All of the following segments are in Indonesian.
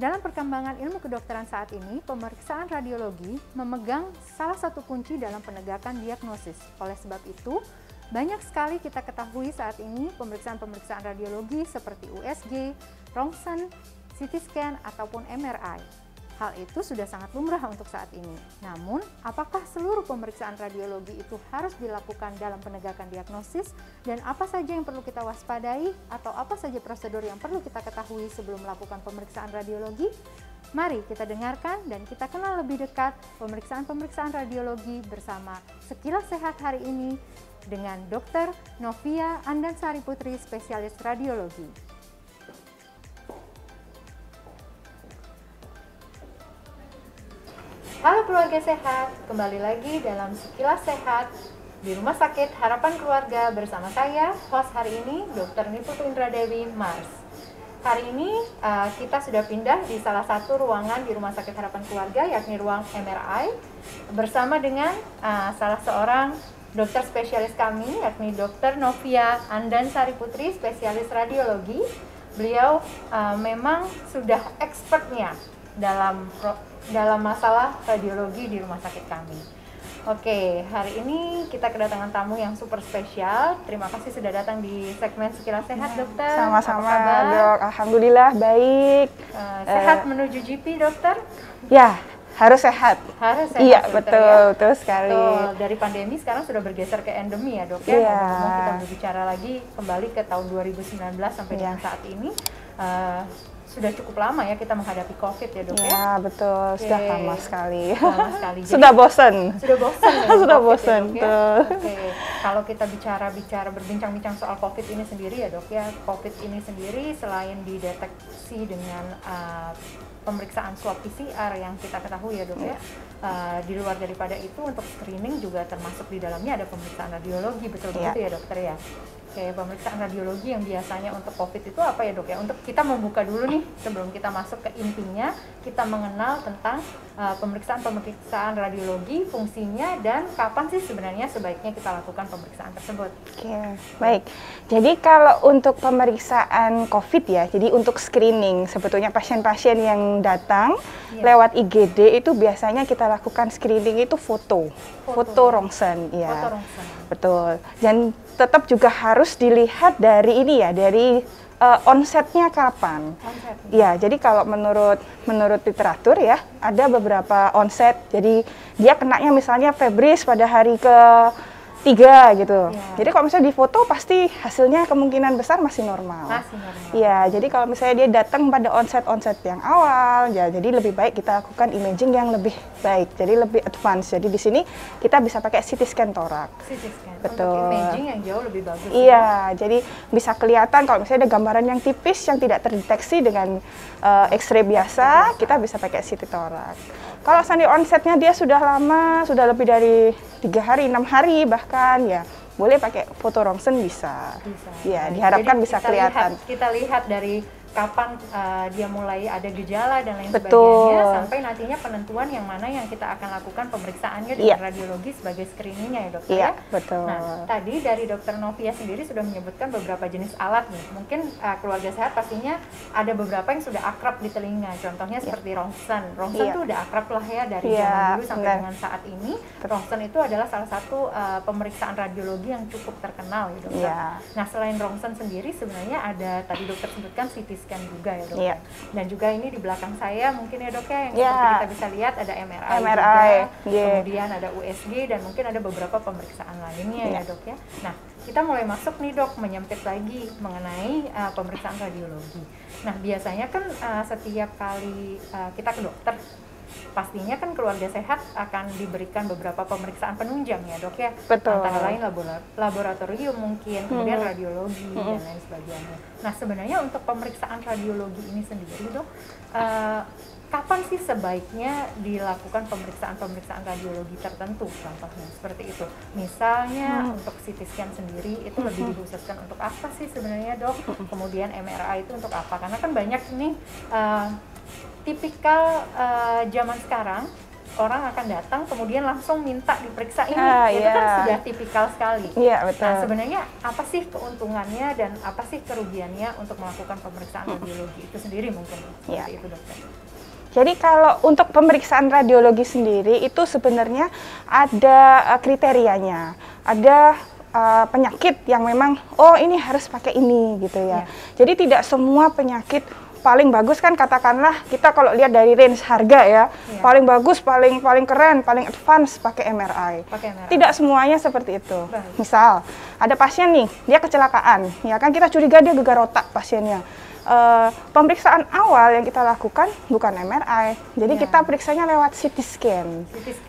Dalam perkembangan ilmu kedokteran saat ini, pemeriksaan radiologi memegang salah satu kunci dalam penegakan diagnosis. Oleh sebab itu, banyak sekali kita ketahui saat ini pemeriksaan-pemeriksaan radiologi seperti USG, rongsen, CT scan, ataupun MRI. Hal itu sudah sangat lumrah untuk saat ini. Namun, apakah seluruh pemeriksaan radiologi itu harus dilakukan dalam penegakan diagnosis? Dan apa saja yang perlu kita waspadai? Atau apa saja prosedur yang perlu kita ketahui sebelum melakukan pemeriksaan radiologi? Mari kita dengarkan dan kita kenal lebih dekat pemeriksaan-pemeriksaan radiologi bersama Sekilas Sehat hari ini dengan Dr. Novia Andansari Putri, spesialis radiologi. Halo keluarga sehat, kembali lagi dalam Sekilas Sehat di Rumah Sakit Harapan Keluarga bersama saya, host hari ini, Dr. Niputu Indradewi Mars. Hari ini kita sudah pindah di salah satu ruangan di Rumah Sakit Harapan Keluarga, yakni ruang MRI, bersama dengan salah seorang dokter spesialis kami, yakni Dr. Novia Andansari Putri, spesialis radiologi. Beliau memang sudah expertnya dalam masalah radiologi di rumah sakit kami. Oke, hari ini kita kedatangan tamu yang super spesial. Terima kasih sudah datang di segmen Sekilas Sehat, dokter. Sama-sama, dok. Alhamdulillah, baik. Sehat menuju GP, dokter? Ya, harus sehat. Harus sehat, iya, dokter, betul sekali. Betul. Dari pandemi sekarang sudah bergeser ke endemi ya, dok ya. Iya. Ngomong kita berbicara lagi kembali ke tahun 2019 sampai dengan saat ini. Sudah cukup lama ya kita menghadapi COVID ya, dok ya? Ya, betul. Sudah lama sekali. Lama sekali. Jadi, sudah bosan. Sudah bosan. Sudah bosan, ya, Oke. Kalau kita berbincang-bincang soal COVID ini sendiri ya, dok ya. COVID ini sendiri selain dideteksi dengan pemeriksaan swab PCR yang kita ketahui ya, dok ya. Di luar daripada itu untuk screening juga termasuk di dalamnya ada pemeriksaan radiologi, betul begitu ya, dokter ya? Oke, pemeriksaan radiologi yang biasanya untuk COVID itu apa ya, dok ya? Untuk kita membuka dulu nih sebelum kita masuk ke intinya, kita mengenal tentang pemeriksaan radiologi, fungsinya, dan kapan sih sebenarnya sebaiknya kita lakukan pemeriksaan tersebut. Oke, baik. Jadi kalau untuk pemeriksaan COVID ya, jadi untuk screening, sebetulnya pasien-pasien yang datang lewat IGD itu biasanya kita lakukan screening itu foto rongsen, ya. Foto rongsen. Betul. Dan tetap juga harus dilihat dari ini ya, dari onsetnya kapan. Ya, jadi kalau menurut literatur ya, ada beberapa onset. Jadi dia kenanya misalnya febris pada hari ke-3 gitu. Ya. Jadi kalau misalnya di foto pasti hasilnya kemungkinan besar masih normal. Iya, jadi kalau misalnya dia datang pada onset yang awal, ya jadi lebih baik kita lakukan imaging yang lebih baik, jadi lebih advance. Jadi di sini kita bisa pakai CT scan torak. CT scan. Betul. Untuk imaging yang jauh lebih bagus. Iya, ya? Jadi bisa kelihatan kalau misalnya ada gambaran yang tipis yang tidak terdeteksi dengan X-ray biasa, kita bisa pakai CT torak. Kalau seandainya onsetnya dia sudah lama, sudah lebih dari 3 hari, 6 hari bahkan, ya boleh pakai foto rongsen bisa. Ya, diharapkan bisa kelihatan. Kita lihat dari kapan dia mulai ada gejala dan lain sebagainya, sampai nantinya penentuan yang mana yang kita akan lakukan pemeriksaannya dengan radiologi sebagai screeningnya ya, dokter. Iya, betul. Nah, tadi dari dokter Novia sendiri sudah menyebutkan beberapa jenis alat nih. Mungkin keluarga sehat pastinya ada beberapa yang sudah akrab di telinga. Contohnya seperti rongsen. Rongsen itu udah akrab lah ya dari zaman dulu sampai dengan saat ini. Rongsen itu adalah salah satu pemeriksaan radiologi yang cukup terkenal ya, dokter. Nah, selain rongsen sendiri sebenarnya ada tadi dokter sebutkan CT scan juga ya, dok. Dan juga ini di belakang saya mungkin ya, dok ya, yang seperti kita bisa lihat ada MRI juga, kemudian ada USG dan mungkin ada beberapa pemeriksaan lainnya ya, dok ya. Nah, kita mulai masuk nih, dok, menyempit lagi mengenai pemeriksaan radiologi. Nah, biasanya kan setiap kali kita ke dokter, pastinya kan keluarga sehat akan diberikan beberapa pemeriksaan penunjang ya, dok ya. Betul. Antara lain laboratorium mungkin, kemudian radiologi dan lain sebagainya. Nah, sebenarnya untuk pemeriksaan radiologi ini sendiri, dok, kapan sih sebaiknya dilakukan pemeriksaan radiologi tertentu, contohnya seperti itu. Misalnya untuk CT scan sendiri itu lebih dikhususkan untuk apa sih sebenarnya, dok? Kemudian MRI itu untuk apa? Karena kan banyak nih tipikal zaman sekarang orang akan datang kemudian langsung minta diperiksa ini, itu iya. kan sudah tipikal sekali. Iya, betul. Nah, sebenarnya apa sih keuntungannya dan apa sih kerugiannya untuk melakukan pemeriksaan radiologi itu sendiri mungkin Iya. seperti itu dokter? Jadi kalau untuk pemeriksaan radiologi sendiri itu sebenarnya ada kriterianya, ada penyakit yang memang oh ini harus pakai ini gitu ya. Jadi tidak semua penyakit paling bagus kan, katakanlah kita kalau lihat dari range harga ya, paling bagus, paling keren, paling advance pakai MRI. Tidak semuanya seperti itu. Misal ada pasien nih, dia kecelakaan, ya kan kita curiga dia gegar otak pasiennya. Pemeriksaan awal yang kita lakukan bukan MRI, jadi kita periksanya lewat CT scan,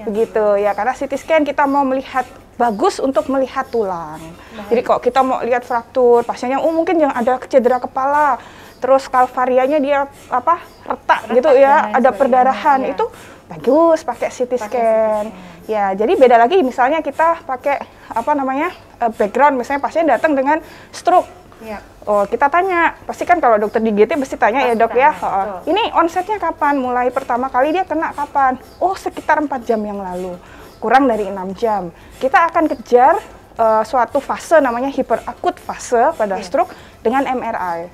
begitu ya, karena CT scan kita mau melihat bagus untuk melihat tulang. Jadi kok kita mau lihat fraktur, pasiennya mungkin yang ada cedera kepala, terus kalvarianya dia retak gitu ya, ada perdarahan, itu bagus pakai CT scan. Ya, jadi beda lagi misalnya kita pakai background, misalnya pasien datang dengan stroke. Oh, kita tanya, pasti kan kalau dokter di GT pasti tanya ya dok ya, ini onsetnya kapan, mulai pertama kali dia kena kapan? Oh, sekitar 4 jam yang lalu, kurang dari 6 jam. Kita akan kejar suatu fase namanya hiperakut fase pada stroke dengan MRI.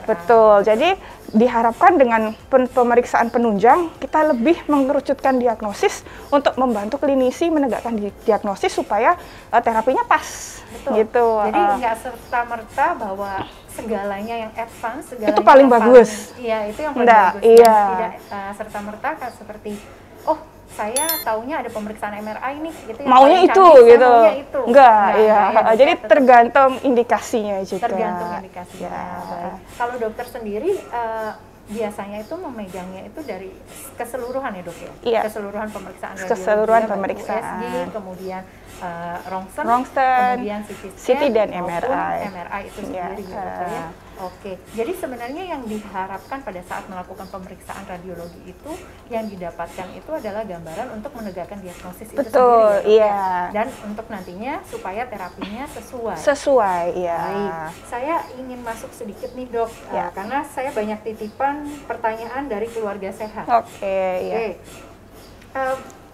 Betul, jadi diharapkan dengan pemeriksaan penunjang kita lebih mengerucutkan diagnosis untuk membantu klinisi menegakkan diagnosis supaya terapinya pas. Gitu. Jadi nggak serta-merta bahwa segalanya yang advance, segalanya itu paling bagus. Iya, itu yang paling bagus. Iya. Tidak serta-merta seperti saya taunya ada pemeriksaan MRI nih, gitu ya. Maunya itu gitu. Enggak, iya. Jadi tergantung indikasinya juga. Tergantung indikasinya. Baik. Kalau dokter sendiri biasanya itu memegangnya itu dari keseluruhan ya dok ya? Iya. Keseluruhan pemeriksaan radiologi. Keseluruhan pemeriksaan. USG, kemudian Rongsen, kemudian CT dan MRI. MRI itu sendiri ya dokter ya. Oke, jadi sebenarnya yang diharapkan pada saat melakukan pemeriksaan radiologi itu yang didapatkan itu adalah gambaran untuk menegakkan diagnosis itu sendiri. Iya. Dan untuk nantinya supaya terapinya sesuai. Sesuai, iya. Baik, saya ingin masuk sedikit nih dok, karena saya banyak titipan pertanyaan dari keluarga sehat. Oke.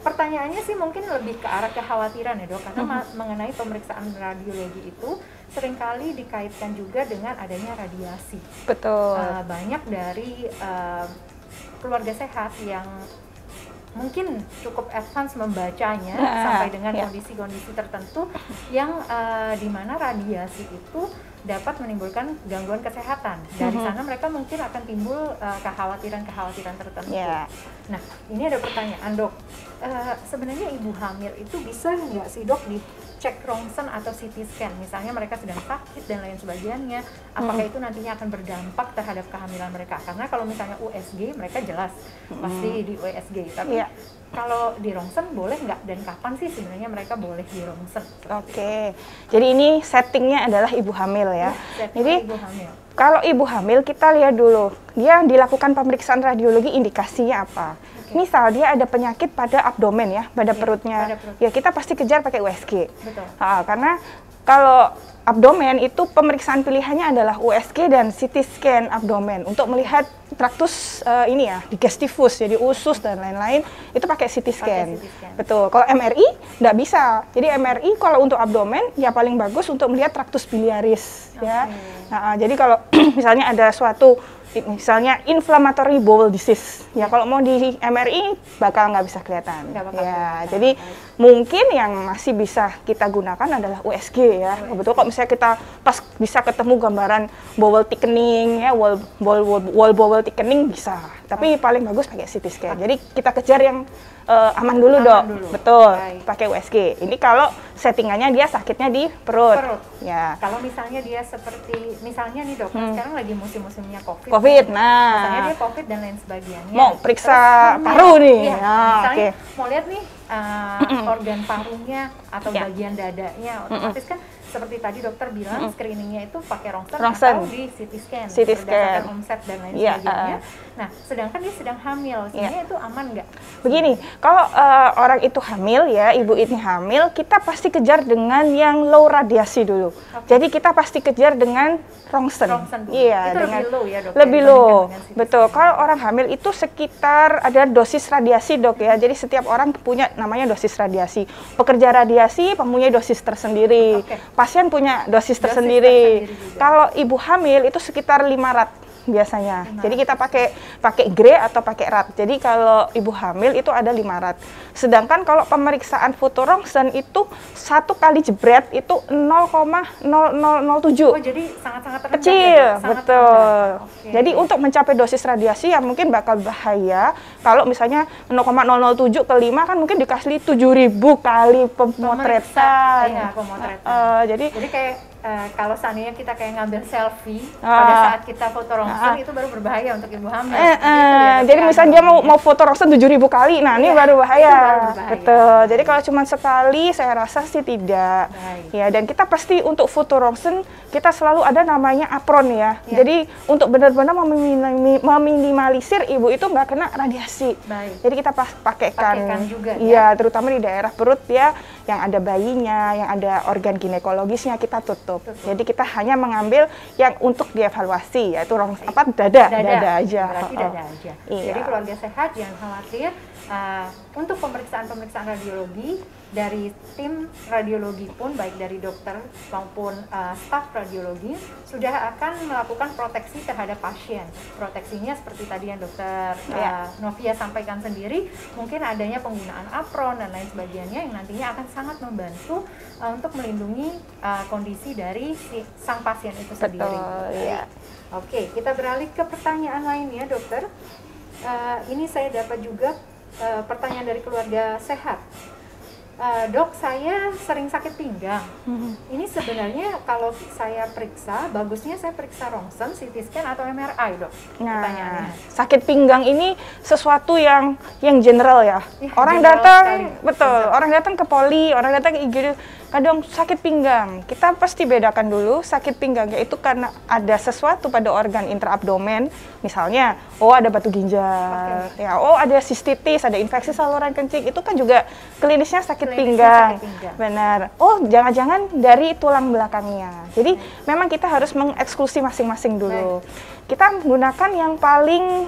Pertanyaannya sih mungkin lebih ke arah kekhawatiran ya dok, karena mengenai pemeriksaan radiologi itu seringkali dikaitkan juga dengan adanya radiasi. Betul. Banyak dari keluarga sehat yang mungkin cukup advance membacanya sampai dengan kondisi-kondisi tertentu yang dimana radiasi itu dapat menimbulkan gangguan kesehatan. Dari sana mereka mungkin akan timbul kekhawatiran-kekhawatiran tertentu. Nah, ini ada pertanyaan dok, sebenarnya ibu hamil itu bisa nggak sih dok dicek rongsen atau CT scan? Misalnya mereka sedang sakit dan lain sebagainya, apakah itu nantinya akan berdampak terhadap kehamilan mereka? Karena kalau misalnya USG mereka jelas pasti di USG, tapi kalau di rongsen boleh nggak, dan kapan sih sebenarnya mereka boleh di rongsen? Oke, jadi ini settingnya adalah ibu hamil ya. Jadi ibu hamil. Kalau ibu hamil kita lihat dulu, dia dilakukan pemeriksaan radiologi indikasinya apa. Misal dia ada penyakit pada abdomen ya, pada perutnya, ya kita pasti kejar pakai USG. Betul. Karena kalau abdomen itu pemeriksaan pilihannya adalah USG dan CT scan abdomen untuk melihat traktus digestivus, jadi usus dan lain-lain, itu pakai CT scan. Betul. Kalau MRI nggak bisa. Jadi MRI kalau untuk abdomen ya paling bagus untuk melihat traktus biliaris ya. Nah, jadi kalau misalnya ada suatu misalnya inflammatory bowel disease, ya kalau mau di MRI bakal nggak bisa kelihatan. Jadi mungkin yang masih bisa kita gunakan adalah USG ya. Betul, kok misalnya kita pas bisa ketemu gambaran bowel thickening ya, wall bowel thickening bisa. Tapi paling bagus pakai CT scan. Jadi kita kejar yang aman dulu dok. Betul, pakai USG. Ini kalau settingannya dia sakitnya di perut. Ya. Kalau misalnya dia seperti misalnya nih dok, sekarang lagi musim-musimnya COVID. Nah. Misalnya dia COVID dan lain sebagainya. Mau periksa paru nih. Misalnya mau lihat nih organ parunya atau bagian dadanya, otomatis kan seperti tadi dokter bilang screeningnya itu pakai rongsen Rongsen. atau di CT scan, CT scan. berdasarkan omset dan lain Iya, sebagainya. Nah, sedangkan dia sedang hamil, sebenarnya itu aman nggak? Begini, kalau orang itu hamil ya, ibu ini hamil, kita pasti kejar dengan yang low radiasi dulu. Jadi kita pasti kejar dengan rongsen. Iya, itu dengan lebih low ya dok? lebih low, betul. Kalau orang hamil itu sekitar ada dosis radiasi dok ya. Jadi setiap orang punya namanya dosis radiasi. Pekerja radiasi mempunyai dosis tersendiri. Pasien punya dosis tersendiri. Kalau ibu hamil itu sekitar 500 biasanya. Jadi kita pakai gray atau pakai rat. Jadi kalau ibu hamil itu ada 500. Sedangkan kalau pemeriksaan fotorongsen itu 1 kali jebret itu 0,0007. Oh, jadi sangat-sangat rendah. Kecil, ya, betul. Jadi untuk mencapai dosis radiasi yang mungkin bakal bahaya kalau misalnya 0,007 ke 5 kan mungkin dikasih 7.000 kali pemotretan. Iya, pemotretan. Jadi kayak kalau seandainya kita kayak ngambil selfie pada saat kita foto rongsen itu baru berbahaya untuk ibu hamil. Jadi misalnya dia mau foto rongsen 7.000 kali, nah ini baru bahaya. Betul. Jadi kalau cuma sekali, saya rasa sih tidak. Ya, dan kita pasti untuk foto rongsen kita selalu ada namanya apron ya. Jadi untuk benar-benar meminimalisir ibu itu nggak kena radiasi. Jadi kita pakaikan juga. Iya, terutama di daerah perut ya, yang ada bayinya, yang ada organ ginekologisnya kita tutup. Jadi kita hanya mengambil yang untuk dievaluasi, yaitu dada aja. Berarti dada aja. Jadi keluarga sehat jangan khawatir. Untuk pemeriksaan radiologi dari tim radiologi pun baik dari dokter maupun staf radiologi sudah akan melakukan proteksi terhadap pasien. Proteksinya seperti tadi yang dokter Novia sampaikan sendiri, mungkin adanya penggunaan apron dan lain sebagainya yang nantinya akan sangat membantu untuk melindungi kondisi dari sang pasien itu sendiri. Betul, ya. Oke, kita beralih ke pertanyaan lainnya dokter. Ini saya dapat juga pertanyaan dari keluarga sehat. Dok, saya sering sakit pinggang. Ini sebenarnya kalau saya periksa, bagusnya saya periksa rongsen, CT scan atau MRI, dok? Nah, sakit pinggang ini sesuatu yang general ya. Orang datang, betul. Orang datang ke poli, orang datang ke IGD, kadang sakit pinggang. Kita pasti bedakan dulu sakit pinggangnya itu karena ada sesuatu pada organ intraabdomen, misalnya, ada batu ginjal, ya, ada sistitis, ada infeksi saluran kencing, itu kan juga klinisnya sakit pinggang. Benar. Jangan-jangan dari tulang belakangnya. Jadi memang kita harus mengeksklusi masing-masing dulu. Kita menggunakan yang paling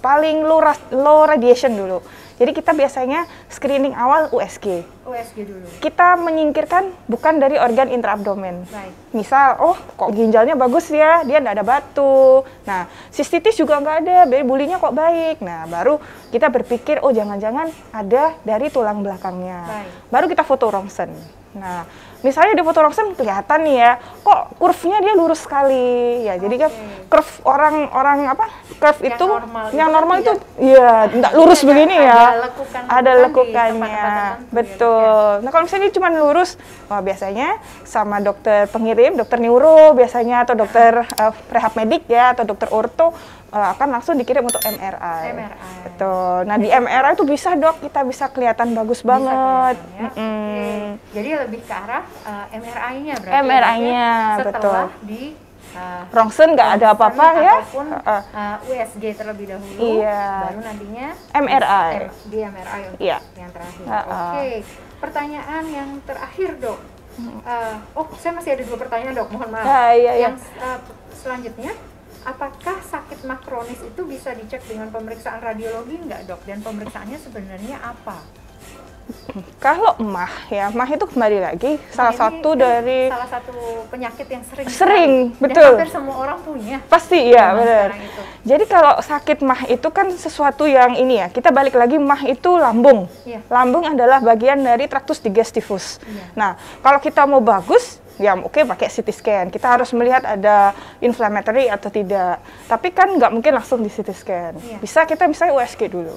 paling low radiation dulu. Jadi kita biasanya screening awal USG. USG dulu. Kita menyingkirkan bukan dari organ intraabdomen. Misal, kok ginjalnya bagus ya, dia nggak ada batu. Nah, sistitis juga nggak ada, bulinya kok baik. Nah, baru kita berpikir, jangan-jangan ada dari tulang belakangnya. Baru kita foto rongsen. Nah, misalnya di foto rongsen kelihatan nih ya, kok curve-nya dia lurus sekali. Ya, jadi kan curve curve itu yang normal itu ya enggak lurus begini ya. Ada lekukannya. Betul. Nah, kalau misalnya cuma lurus, biasanya sama dokter pengirim, dokter neuro biasanya atau dokter rehab medik ya atau dokter orto akan langsung dikirim untuk MRI. Betul. Nah, di MRI itu bisa dok, kita bisa kelihatan bagus banget. Jadi lebih ke arah MRI-nya berarti. MRI-nya, betul. Di rongsen nggak ada apa-apa ya. Ataupun USG terlebih dahulu, baru nantinya MRI. Di MRI untuk yang terakhir. Oke, pertanyaan yang terakhir dok. Saya masih ada 2 pertanyaan dok, mohon maaf. Yang selanjutnya, apakah sakit mah kronis itu bisa dicek dengan pemeriksaan radiologi nggak dok? Dan pemeriksaannya sebenarnya apa? Kalau mah itu kembali lagi salah satu penyakit yang sering betul. Dan hampir semua orang punya. Pasti ya, benar. Jadi kalau sakit mah itu kan sesuatu yang ini ya, kita balik lagi mah itu lambung. Lambung adalah bagian dari traktus digestivus. Nah, kalau kita mau bagus, ya oke pakai CT scan. Kita harus melihat ada inflammatory atau tidak. Tapi kan nggak mungkin langsung di CT scan. Bisa kita misalnya USG dulu.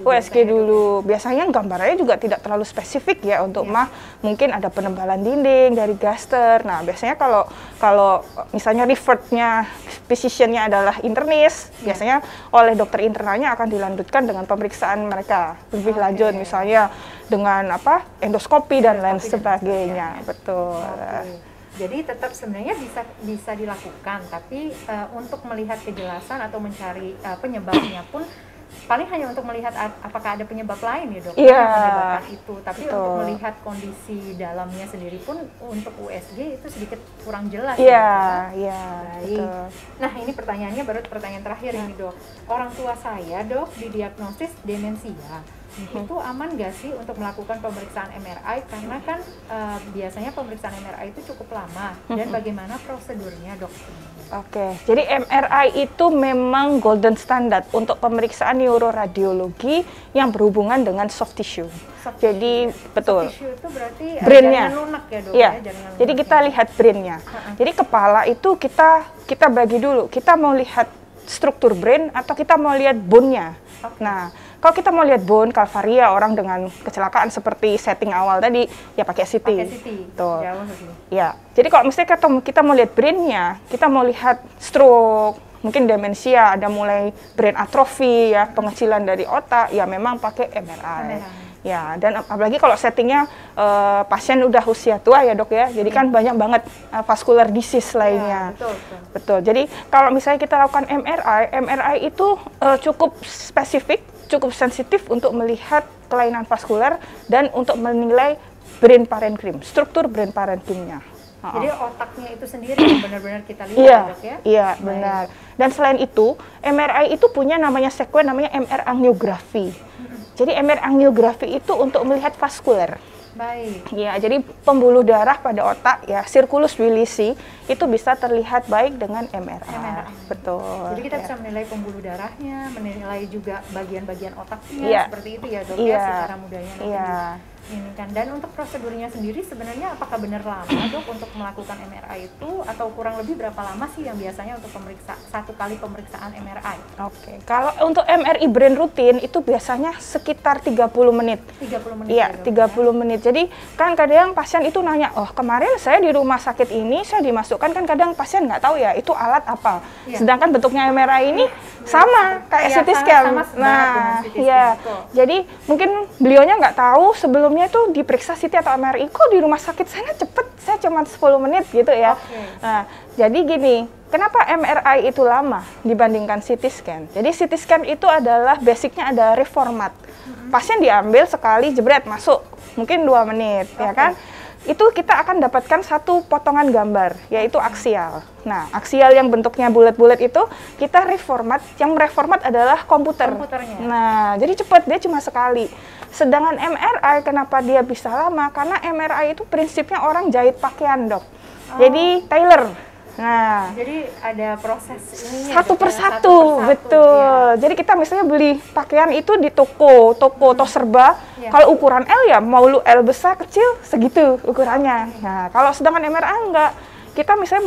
USG dulu. Biasanya gambarnya juga tidak terlalu spesifik ya untuk mah mungkin ada penebalan dinding dari gaster. Nah biasanya kalau misalnya referrednya physician-nya adalah internis, biasanya oleh dokter internalnya akan dilanjutkan dengan pemeriksaan mereka lebih lanjut, misalnya dengan endoskopi dan lain sebagainya. Betul. Jadi tetap sebenarnya bisa dilakukan, tapi untuk melihat kejelasan atau mencari penyebabnya pun paling hanya untuk melihat apakah ada penyebab lain ya dok, yang menyebabkan itu. Tapi untuk melihat kondisi dalamnya sendiri pun untuk USG itu sedikit kurang jelas. Baik. Nah ini pertanyaannya baru pertanyaan terakhir ini dok. Orang tua saya dok didiagnosis demensia. Itu aman nggak sih untuk melakukan pemeriksaan MRI, karena kan biasanya pemeriksaan MRI itu cukup lama, dan bagaimana prosedurnya dok? Oke, jadi MRI itu memang golden standard untuk pemeriksaan neuroradiologi yang berhubungan dengan soft tissue. Jadi betul. Soft tissue itu berarti brain-nya. jaringan lunak ya dok? Iya. Jadi kita lihat brain-nya. Jadi kepala itu kita bagi dulu. Kita mau lihat struktur brain atau kita mau lihat bone-nya. Nah, kalau kita mau lihat bone, kalvaria, orang dengan kecelakaan seperti setting awal tadi, ya pakai CT. Tuh. Ya. Jadi kalau misalnya kita mau lihat brain-nya, kita mau lihat stroke, mungkin demensia, ada mulai brain atrophy, ya, pengecilan dari otak, ya memang pakai MRI. Ya, dan apalagi kalau settingnya pasien udah usia tua ya dok ya, jadi kan banyak banget vascular disease lainnya. Betul. Jadi kalau misalnya kita lakukan MRI itu cukup spesifik, cukup sensitif untuk melihat kelainan vaskular dan untuk menilai brain parenchyma, struktur brain parenchyma-nya. Jadi otaknya itu sendiri yang benar-benar kita lihat ya dok ya? Iya, benar. Dan selain itu, MRI itu punya namanya sekuen namanya MR angiografi. Jadi MR angiografi itu untuk melihat vaskular. Baik. Ya, jadi pembuluh darah pada otak ya, circulus Willisi itu bisa terlihat baik dengan MRI. Betul. Jadi kita bisa menilai pembuluh darahnya, menilai juga bagian-bagian otaknya, seperti itu ya dok ya, secara mudahnya. Ini kan. Dan untuk prosedurnya sendiri sebenarnya apakah benar lama dok untuk melakukan MRI itu, atau kurang lebih berapa lama sih yang biasanya untuk satu kali pemeriksaan MRI? Oke. Kalau untuk MRI brain rutin itu biasanya sekitar 30 menit. 30 menit. Iya, 30 menit. Jadi kan kadang pasien itu nanya, "Oh, kemarin saya di rumah sakit ini saya dimasukkan," kan kadang pasien nggak tahu ya itu alat apa. Sedangkan bentuknya MRI ini sama kayak CT scan. Nah, iya. Jadi mungkin beliaunya nggak tahu sebelumnya itu diperiksa CT atau MRI, kok di rumah sakit sana cepet, saya cuma 10 menit gitu ya. Nah, jadi gini, kenapa MRI itu lama dibandingkan CT scan? Jadi CT scan itu adalah basicnya ada reformat. Pasien diambil sekali jebret masuk, mungkin 2 menit ya kan? Itu kita akan dapatkan satu potongan gambar, yaitu aksial. Nah, aksial yang bentuknya bulat-bulat itu kita reformat, yang reformat adalah komputernya. Nah, jadi cepat, dia cuma sekali. Sedangkan MRI kenapa dia bisa lama? Karena MRI itu prinsipnya orang jahit pakaian dok. Jadi tailor. Nah, jadi ada proses ininya satu persatu, betul. Jadi kita misalnya beli pakaian itu di toko serba. Kalau ukuran L ya mau lu L besar kecil segitu ukurannya. Nah, kalau sedangkan MRI enggak. Kita misalnya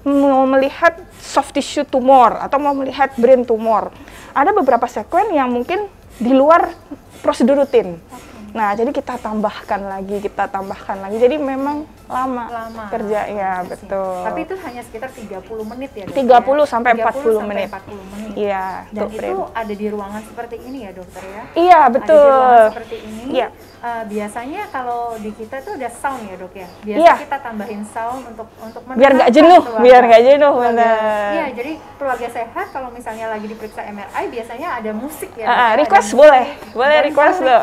mau melihat soft tissue tumor atau mau melihat brain tumor. Ada beberapa sekuen yang mungkin di luar prosedur rutin. Nah, jadi kita tambahkan lagi. Jadi memang lama kerjanya, betul. Tapi itu hanya sekitar 30 menit ya dok? 30 sampai 40 menit. Iya. Dan itu ada di ruangan seperti ini ya dokter ya? Iya, betul. Ada di ruangan seperti ini. Iya. Biasanya kalau di kita tuh ada sound ya dok ya? Biasa kita tambahin sound untuk biar nggak jenuh, benar. Iya, jadi keluarga sehat kalau misalnya lagi diperiksa MRI biasanya ada musik ya? Request boleh request loh.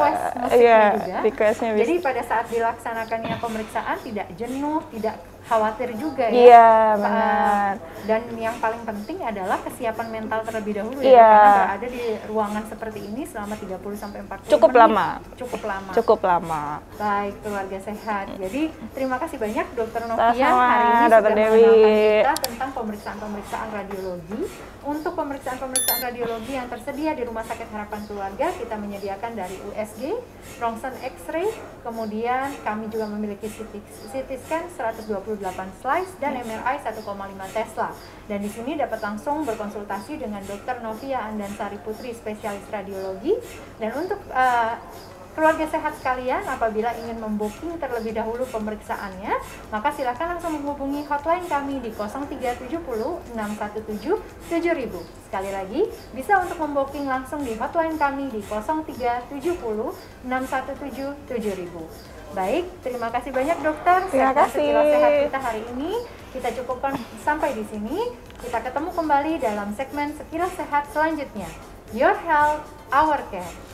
Iya, requestnya bisa. Jadi pada saat dilaksanakannya pemeriksaan tidak jenuh, tidak khawatir juga ya. Iya, benar. Dan yang paling penting adalah kesiapan mental terlebih dahulu ya, Iya. karena berada di ruangan seperti ini selama 30 sampai 40 Cukup menit. lama. Cukup lama. Cukup lama. Baik, keluarga sehat. Jadi terima kasih banyak Dokter Novia Sama-sama, hari ini Dr. sudah Dewi. mengenalkan kita tentang pemeriksaan-pemeriksaan radiologi. Untuk pemeriksaan-pemeriksaan radiologi yang tersedia di Rumah Sakit Harapan Keluarga, kita menyediakan dari USG, rongsen X-ray, kemudian kami juga memiliki CT scan 128 slice dan MRI 1,5 Tesla. Dan di sini dapat langsung berkonsultasi dengan Dr. Novia Andansari Putri, spesialis radiologi. Dan untuk keluarga sehat sekalian, apabila ingin membooking terlebih dahulu pemeriksaannya, maka silakan langsung menghubungi hotline kami di 0370 617 7000. Sekali lagi, bisa untuk membooking langsung di hotline kami di 0370 617 7000. Baik, terima kasih banyak dokter. Terima kasih. Sekilas sehat kita hari ini kita cukupkan sampai di sini. Kita ketemu kembali dalam segmen Sekilas Sehat selanjutnya. Your Health, Our Care.